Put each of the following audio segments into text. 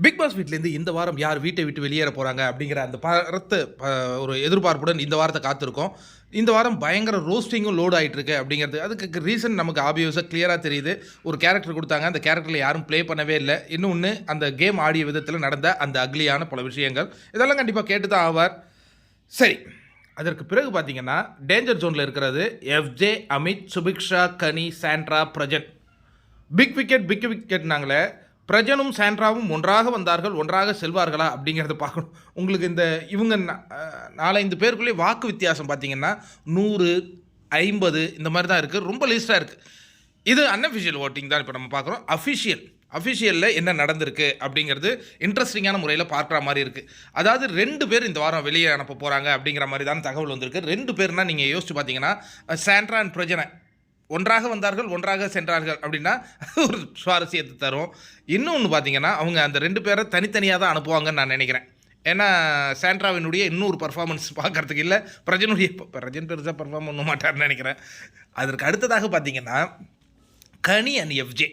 Big pass வீட்லேருந்து இந்த வாரம் யார் வீட்டை விட்டு வெளியேற போகிறாங்க அப்படிங்கிற அந்த ஒரு எதிர்பார்ப்புடன் இந்த வாரத்தை காத்திருக்கோம். இந்த வாரம் பயங்கர ரோஸ்டிங்கும் லோட் ஆகிட்டு இருக்கு அப்படிங்கிறது. அதுக்கு ரீசன் நமக்கு ஆப்வியஸாக கிளியராக தெரியுது. ஒரு கேரக்டர் கொடுத்தாங்க, அந்த கேரக்டரில் யாரும் ப்ளே பண்ணவே இல்லை. இன்னொன்று, அந்த கேம் ஆடிய விதத்தில் நடந்த அந்த அக்லியான பல விஷயங்கள், இதெல்லாம் கண்டிப்பாக கேட்டு தான் ஆவார். சரி, அதற்கு பிறகு பார்த்தீங்கன்னா டேஞ்சர் ஜோனில் இருக்கிறது எஃப்ஜே, அமித், சுபிக்ஷா, கனி, சாண்ட்ரா, பிரஜன். பிக் விக்கெட்னாங்களே, பிரஜனும் சாண்ட்ராவும் ஒன்றாக வந்தார்கள், ஒன்றாக செல்வார்களா அப்படிங்கிறத பார்க்கணும். உங்களுக்கு இவங்க 4-5 பேருக்குள்ளே வாக்கு வித்தியாசம் பார்த்தீங்கன்னா 100, 50 இந்த மாதிரி தான் இருக்குது. ரொம்ப லீஸ்டாக இருக்குது. இது அன்அஃபிஷியல் ஓட்டிங் தான் இப்போ நம்ம பார்க்குறோம். அஃபிஷியலில் என்ன நடந்திருக்கு அப்படிங்கிறது இன்ட்ரெஸ்டிங்கான முறையில் பார்க்குற மாதிரி இருக்குது. அதாவது 2 பேர் இந்த வாரம் வெளியே அனுப்ப போகிறாங்க அப்படிங்கிற மாதிரி தான் தகவல் வந்திருக்கு. 2 பேர்னால் நீங்கள் யோசிச்சு பார்த்தீங்கன்னா சாண்ட்ரா அண்ட் பிரஜனை ஒன்றாக வந்தார்கள், ஒன்றாக சென்றார்கள் அப்படின்னா ஒரு சுவாரஸ்யத்தை தரும். இன்னொன்று பார்த்தீங்கன்னா அவங்க அந்த 2 பேரை தனித்தனியாக தான் அனுப்புவாங்கன்னு நான் நினைக்கிறேன். ஏன்னா சாண்ட்ராவினுடைய இன்னொரு பர்ஃபார்மன்ஸ் பார்க்குறதுக்கு இல்லை, பிரஜன் பெருசாக பர்ஃபார்ம் பண்ண மாட்டார்னு நினைக்கிறேன். அதற்கு அடுத்ததாக பார்த்தீங்கன்னா கனி அண்ட் எஃப்ஜே,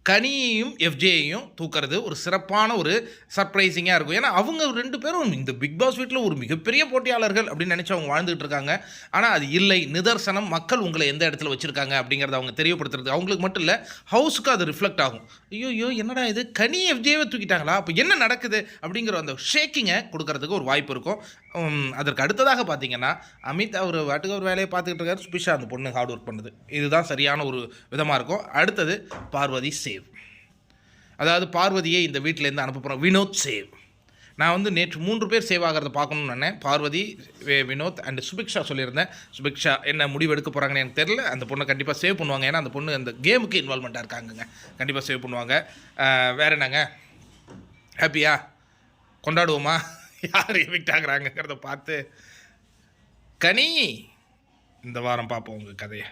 கனியையும் எஃப்ஜேயையும் தூக்கிறது ஒரு சிறப்பான ஒரு சர்ப்ரைசிங்காக இருக்கும். ஏன்னா அவங்க 2 பேரும் இந்த பிக் பாஸ் வீட்டில் ஒரு மிகப்பெரிய போட்டியாளர்கள் அப்படின்னு நினச்சி அவங்க வாழ்ந்துகிட்டு இருக்காங்க. ஆனால் அது இல்லை, நிதர்சனம் மக்கள் உங்களை எந்த இடத்துல வச்சுருக்காங்க அப்படிங்கிறத அவங்க தெரியப்படுத்துறது. அவங்களுக்கு மட்டும் இல்லை, ஹவுஸுக்கு அது ரிஃப்ளெக்ட் ஆகும். ஐயோ என்னடா இது, கனி எஃப்ஜேவை தூக்கிட்டாங்களா, அப்போ என்ன நடக்குது அப்படிங்கிற அந்த ஷேக்கிங்கை கொடுக்கறதுக்கு ஒரு வாய்ப்பு இருக்கும். அதற்கு அடுத்ததாக பார்த்தீங்கன்னா அமித் அவர் வாட்டுக்கு ஒரு வேலையை பார்த்துக்கிட்டு இருக்காரு, சுபிஷா அந்த பொண்ணு ஹார்ட் ஒர்க் பண்ணுது. இதுதான் சரியான ஒரு விதமாக இருக்கும். அடுத்தது பார்வதி சேவ். அதாவது பார்வதியை இந்த வீட்டிலேருந்து அனுப்ப போகிறோம். வினோத் சேவ். நான் நேற்று 3 பேர் சேவ் ஆகிறத பார்க்கணும்னு நினேன். பார்வதி, வினோத் அண்ட் சுபிக்ஷா சொல்லியிருந்தேன். சுபிக்ஷா என்ன முடிவு எடுக்க போகிறாங்கன்னு எனக்கு தெரியல. அந்த பொண்ணை கண்டிப்பாக சேவ் பண்ணுவாங்க. ஏன்னா அந்த பொண்ணு அந்த கேமுக்கு இன்வால்மெண்ட்டாக இருக்காங்கங்க. கண்டிப்பாக சேவ் பண்ணுவாங்க. வேறு என்னங்க, ஹாப்பியா கொண்டாடுவோமா? யார் எவிக்ட் ஆகுறாங்கிறத பார்த்து. கனி, இந்த வாரம் பார்ப்போம் உங்கள் கதையை.